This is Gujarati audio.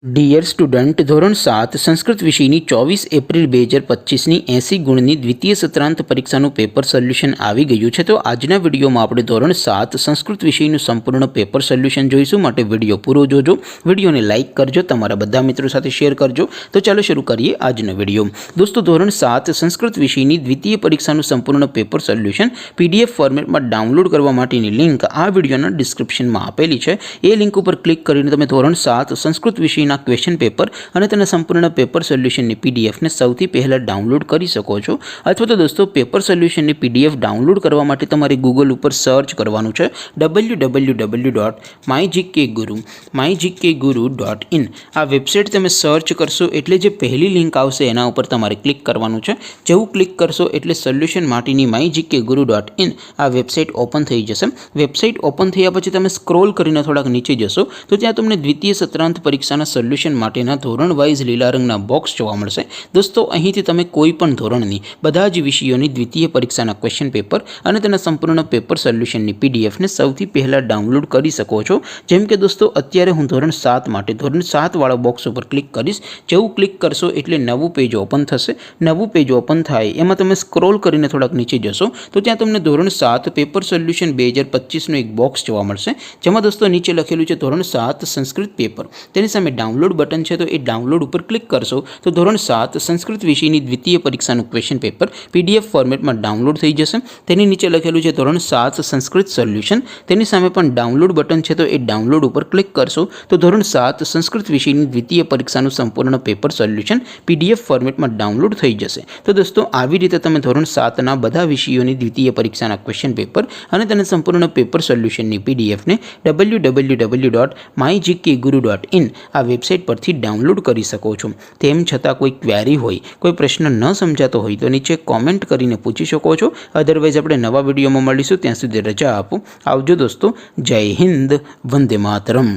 ડિયર સ્ટુડન્ટ, ધોરણ 7 સંસ્કૃત વિષયની 24 એપ્રિલ 2025ની 80 ગુણની દ્વિતીય સત્રાંત પરીક્ષાનું પેપર સોલ્યુશન આવી ગયું છે। તો આજના વિડીયોમાં આપણે ધોરણ 7 સંસ્કૃત વિષયનું સંપૂર્ણ પેપર સોલ્યુશન જોઈશું। માટે વિડીયો પૂરો જોજો, વિડીયોને લાઇક કરજો, તમારા બધા મિત્રો સાથે શેર કરજો। તો ચાલો શરૂ કરીએ આજનો વિડીયો। દોસ્તો, ધોરણ 7 સંસ્કૃત વિષયની દ્વિતીય પરીક્ષાનું સંપૂર્ણ પેપર સોલ્યુશન PDF ફોર્મેટમાં ડાઉનલોડ કરવા માટેની લિંક આ વિડીયોના ડિસ્ક્રિપ્શનમાં આપેલી છે। એ લિંક ઉપર ક્લિક કરીને તમે ધોરણ 7 સંસ્કૃત વિષય ક્વેશ્ચન પેપર અને તેના સંપૂર્ણ પેપર સોલ્યુશનની PDF ને સૌથી પહેલા ડાઉનલોડ કરી શકો છો। અથવા તો દોસ્તો, પેપર સોલ્યુશનની PDF ડાઉનલોડ કરવા માટે તમારે ગૂગલ ઉપર સર્ચ કરવાનું છે www.mygkguru.in। આ વેબસાઇટ તમે સર્ચ કરશો એટલે જે પહેલી લિંક આવશે એના ઉપર તમારે ક્લિક કરવાનું છે। જેવું ક્લિક કરશો એટલે સોલ્યુશન માટેની mygkguru.in આ વેબસાઇટ ઓપન થઈ જશે। વેબસાઇટ ઓપન થયા પછી તમે સ્ક્રોલ કરીને થોડાક નીચે જશો તો ત્યાં તમને દ્વિતીય સત્રાંત પરીક્ષાના સોલ્યુશન માટેના ધોરણ વાઇઝ લીલા રંગના બોક્સ જોવા મળશે। દોસ્તો, અહીંથી તમે કોઈ પણ ધોરણની બધા જ વિષયોની દ્વિતીય પરીક્ષાના ક્વેશ્ચન પેપર અને તેના સંપૂર્ણ પેપર સોલ્યુશનની PDF ને સૌથી પહેલાં ડાઉનલોડ કરી શકો છો। જેમ કે દોસ્તો, અત્યારે હું ધોરણ 7 માટે ધોરણ 7 વાળા બોક્સ ઉપર ક્લિક કરીશ। જેવું ક્લિક કરશો એટલે નવું પેજ ઓપન થશે। નવું પેજ ઓપન થાય એમાં તમે સ્ક્રોલ કરીને થોડાક નીચે જશો તો ત્યાં તમને ધોરણ 7 પેપર સોલ્યુશન 2025નું એક બોક્સ જોવા મળશે। જેમાં દોસ્તો નીચે લખેલું છે ધોરણ 7 સંસ્કૃત પેપર, તેની સામે ડાઉનલોડ બટન છે, તો એ ડાઉનલોડ ઉપર ક્લિક કરશો તો ધોરણ 7 સંસ્કૃત વિષયની દ્વિતીય પરીક્ષાનું ક્વેશ્ચન પેપર PDF ફોર્મેટમાં ડાઉનલોડ થઈ જશે। તેની નીચે લખેલું છે ધોરણ 7 સંસ્કૃત સોલ્યુશન, તેની સામે પણ ડાઉનલોડ બટન છે, તો એ ડાઉનલોડ ઉપર ક્લિક કરશો તો ધોરણ 7 સંસ્કૃત વિષયની દ્વિતીય પરીક્ષાનું સંપૂર્ણ પેપર સોલ્યુશન PDF ફોર્મેટમાં ડાઉનલોડ થઈ જશે। તો દોસ્તો, આવી રીતે તમે ધોરણ 7ના બધા વિષયોની દ્વિતીય પરીક્ષાના ક્વેશ્ચન પેપર અને તેના સંપૂર્ણ પેપર સોલ્યુશનની PDF ને www.mygkguru.in આ વેબસાઇટ પરથી ડાઉનલોડ કરી શકો છો। તેમ છતાં કોઈ ક્વેરી હોય, કોઈ પ્રશ્ન ન સમજાતો હોય તો નીચે કોમેન્ટ કરીને પૂછી શકો છો। અધરવાઇઝ આપણે નવા વિડીયોમાં મળીશું, ત્યાં સુધી રજા આપો। આવજો દોસ્તો, જય હિન્દ, વંદે માતરમ।